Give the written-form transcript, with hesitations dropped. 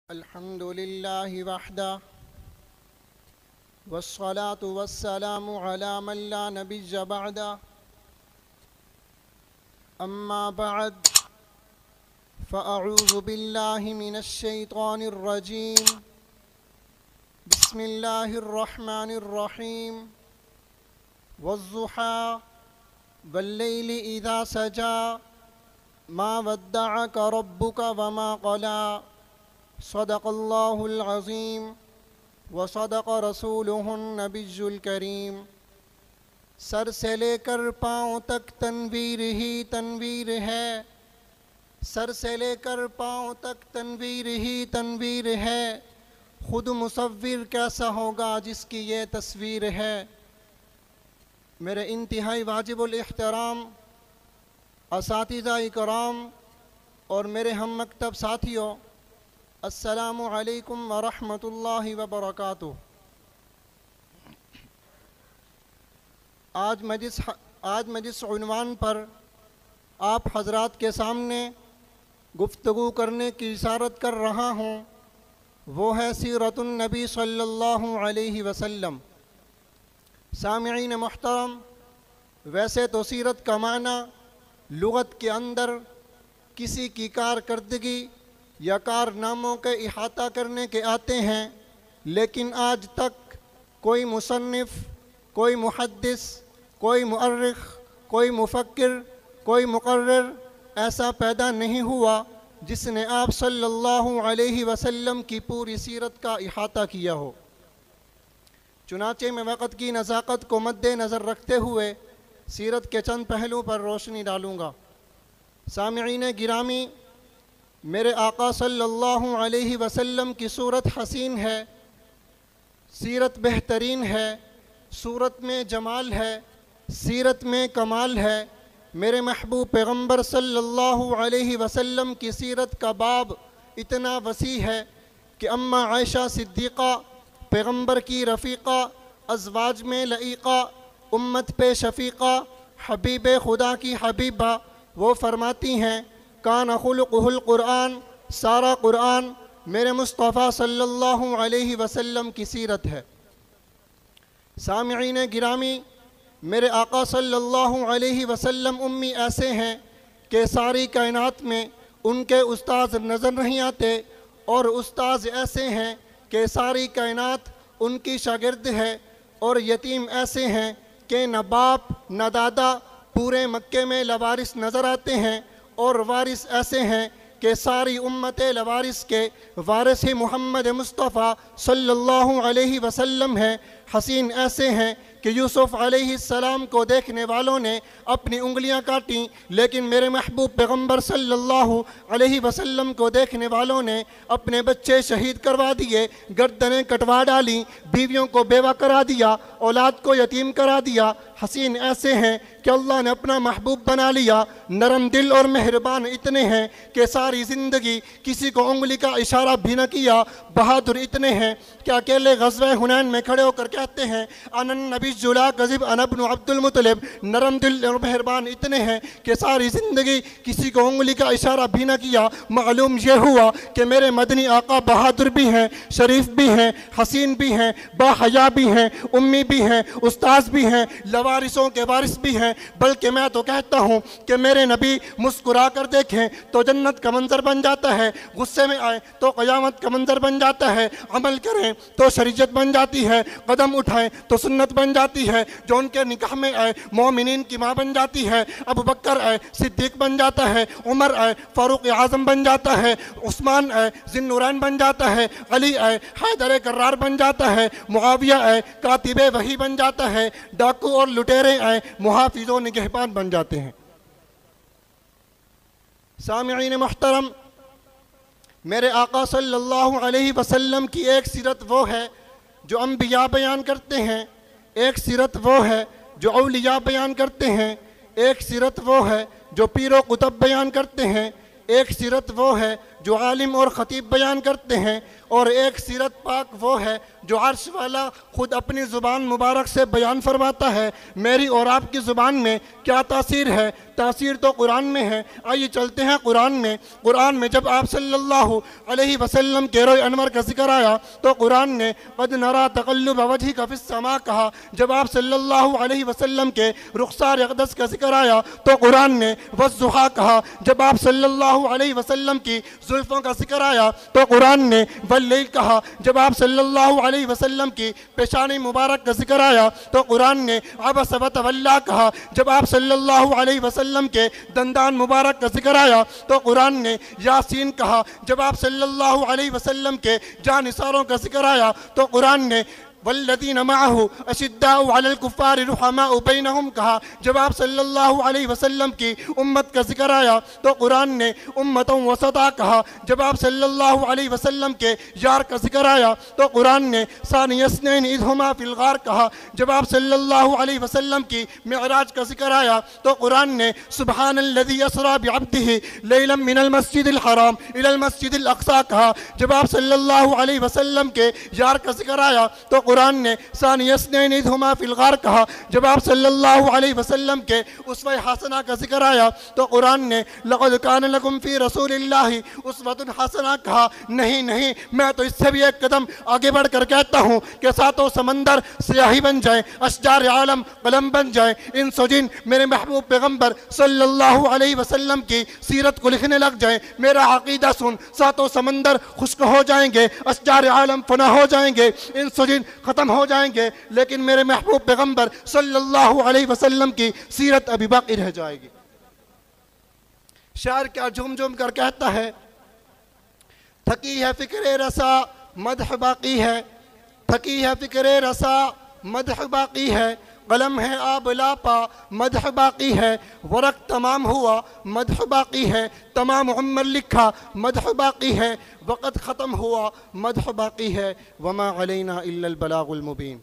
الحمد لله وحده والصلاة والسلام على من لا نبي بعده أما بعد فأعوذ بالله من الشيطان الرجيم بسم الله الرحمن الرحيم والضحى والليل إذا سجى ما ودعك ربك وما قلى صدق اللہ العظیم وصدق رسولہ النبی الکریم۔ سر سے لے کر پاؤں تک تنویر ہی تنویر ہے، سر سے لے کر پاؤں تک تنویر ہی تنویر ہے، خود مصور کیسا ہوگا جس کی یہ تصویر ہے۔ میرے انتہائی واجب الاحترام اساتذہ اکرام اور میرے ہم مکتب ساتھیوں، السلام علیکم ورحمۃ اللہ وبرکاتہ۔ آج میں جس عنوان پر آپ حضرات کے سامنے گفتگو کرنے کی اجازت کر رہا ہوں وہ ہے سیرت النبی صلی اللہ علیہ وسلم۔ سامعین محترم، ویسے تو سیرت کا معنی لغت کے اندر کسی کی کارکردگی یا کارناموں کے احاطہ کرنے کے آتے ہیں، لیکن آج تک کوئی مصنف، کوئی محدث، کوئی مؤرخ، کوئی مفکر، کوئی مقرر ایسا پیدا نہیں ہوا جس نے آپ صلی اللہ علیہ وسلم کی پوری سیرت کا احاطہ کیا ہو۔ چنانچہ میں وقت کی نزاکت کو مد نظر رکھتے ہوئے سیرت کے چند پہلو پر روشنی ڈالوں گا۔ سامعین گرامی، میرے آقا صلی اللہ علیہ وسلم کی صورت حسین ہے، سیرت بہترین ہے، صورت میں جمال ہے، سیرت میں کمال ہے۔ میرے محبوب پیغمبر صلی اللہ علیہ وسلم کی سیرت کا باب اتنا وسیع ہے کہ اماں عائشہ صدیقہ، پیغمبر کی رفیقہ، ازواج میں لعیقہ، امت پہ شفیقہ، حبیب خدا کی حبیبہ، وہ فرماتی ہیں کان خلقہ القرآن، سارا قرآن میرے مصطفیٰ صلی اللہ علیہ وسلم کی سیرت ہے۔ سامعین گرامی، میرے آقا صلی اللہ علیہ وسلم امی ایسے ہیں کہ ساری کائنات میں ان کے استاذ نظر نہیں آتے، اور استاذ ایسے ہیں کہ ساری کائنات ان کی شاگرد ہے، اور یتیم ایسے ہیں کہ نہ باپ نہ دادا پورے مکے میں لوارث نظر آتے ہیں، اور وارث ایسے ہیں کہ ساری امت لوارث کے وارث ہی محمد مصطفیٰ صلی اللہ علیہ وسلم ہیں۔ حسین ایسے ہیں کہ یوسف علیہ السلام کو دیکھنے والوں نے اپنی انگلیاں کاٹیں، لیکن میرے محبوب پیغمبر صلی اللہ علیہ وسلم کو دیکھنے والوں نے اپنے بچے شہید کروا دیے، گردنیں کٹوا ڈالیں، بیویوں کو بیوہ کرا دیا، اولاد کو یتیم کرا دیا۔ حسین ایسے ہیں کہ اللہ نے اپنا محبوب بنا لیا، نرم دل اور مہربان اتنے ہیں کہ ساری زندگی کسی کو انگلی کا اشارہ بھی نہ کیا، بہادر اتنے ہیں کہ اکیلے غزوہ حنین میں کھڑے ہو کر کہتے ہیں انا النبی لا کذب انا ابن عبد المطلب۔ نرم دل اور مہربان اتنے ہیں کہ ساری زندگی کسی کو انگلی کا اشارہ بھی نہ کیا۔ معلوم یہ ہوا کہ میرے مدنی آقا بہادر بھی ہیں، شریف بھی ہیں، حسین بھی ہیں، باحیا بھی ہیں، امی بھی ہیں، استاذ بھی ہیں، لوارثوں کے وارث بھی ہیں، بلکہ میں تو کہتا ہوں کہ میرے نبی مسکرا کر دیکھیں تو جنت کا منظر بن جاتا ہے، غصے میں آئے تو قیامت کا منظر بن جاتا ہے، عمل کریں تو شریعت بن جاتی ہے، قدم اٹھائیں تو سنت بن جاتی ہے، جو ان کے نکاح میں آئے مومنین کی ماں بن جاتی ہے، ابو بکر آئے صدیق بن جاتا ہے، عمر آئے فاروق اعظم بن جاتا ہے، عثمان آئے ذی النورین بن جاتا ہے، علی آئے حیدر کرار بن جاتا ہے، معاویہ آئے کاتب وحی بن جاتا ہے، ڈاکو اور لٹیرے آئے محافظ و نگہبان بن جاتے ہیں۔ سامعین محترم، میرے آقا صلی اللہ علیہ وسلم کی ایک سیرت وہ ہے جو انبیاء بیان کرتے ہیں، ایک سیرت وہ ہے جو اولیاء بیان کرتے ہیں، ایک سیرت وہ ہے جو پیر و قطب بیان کرتے ہیں، ایک سیرت وہ ہے جو عالم اور خطیب بیان کرتے ہیں، اور ایک سیرت پاک وہ ہے جو عرش والا خود اپنی زبان مبارک سے بیان فرماتا ہے۔ میری اور آپ کی زبان میں کیا تاثیر ہے؟ تاثیر تو قرآن میں ہے۔ آئیے چلتے ہیں قرآن میں۔ قرآن میں جب آپ صلی اللہ علیہ وسلم کے روئے انور کا ذکر آیا تو قرآن نے قد نرا تقلب وجہک فی السماء کہا۔ جب آپ صلی اللہ علیہ وسلم کے رخسار اقدس کا ذکر آیا تو قرآن نے والضحیٰ کہا۔ جب آپ صلی اللہ علیہ وسلم کی زلفوں کا ذکر آیا تو قرآن نے واللیل کہا۔ جب آپ صلی اللہ علیہ وسلم کی پیشانی مبارک کا ذکر آیا تو قرآن نے عبس وتولی کہا۔ جب آپ صلی اللہ علیہ وسلم کے دندان مبارک کا ذکر آیا تو قرآن نے یاسین کہا۔ جب آپ صلی اللہ علیہ وسلم کے جانثاروں کا ذکر آیا تو قرآن نے والذین معہ اشداء علی الکفار رحماء بینہم کہا۔ جب آپ صلی اللہ علیہ وسلم کی امت کا ذکر آیا تو قرآن نے امتا وسطا کہا۔ جب آپ صلی اللہ علیہ وسلم کے یار کا ذکر آیا تو قرآن نے ثانی اثنین اذ ہما فی الغار کہا۔ جب آپ صلی اللہ علیہ وسلم کی معراج کا ذکر آیا تو قرآن نے سبحان الذی اسری بعبدہ لیلا من المسجد الحرام الی المسجد الاقصی کہا۔ جب آپ صلی اللہ علیہ وسلم کے یار کا ذکر آیا تو قرآن نے ثانی اثنین اذ ہما فی الغار کہا۔ جب آپ صلی اللہ علیہ وسلم کے اسوہ حسنہ کا ذکر آیا تو قرآن نے لقد کان لکم فی رسول اللہ اسوۃ حسنہ کہا۔ نہیں، میں تو اس سے بھی ایک قدم آگے بڑھ کر کہتا ہوں کہ ساتوں سمندر سیاہی بن جائیں، اشجار عالم قلم بن جائیں، انس و جن میرے محبوب پیغمبر صلی اللہ علیہ وسلم کی سیرت کو لکھنے لگ جائیں، میرا عقیدہ سن، ساتوں سمندر خشک ہو جائیں گے، اشجار عالم فنا ہو جائیں گے، انس و جن ختم ہو جائیں گے، لیکن میرے محبوب پیغمبر صلی اللہ علیہ وسلم کی سیرت ابھی باقی رہ جائے گی۔ شاعر کیا جھوم کر کہتا ہے، تھکی ہے فکر رسا مدح باقی ہے، تھکی ہے فکر رسا مدح باقی ہے، قلم ہے آب لاپا مدح باقی ہے، ورق تمام ہوا مدح باقی ہے، تمام عمر لکھا مدح باقی ہے، وقت ختم ہوا مدح باقی ہے، وما علینا الا البلاغ المبین۔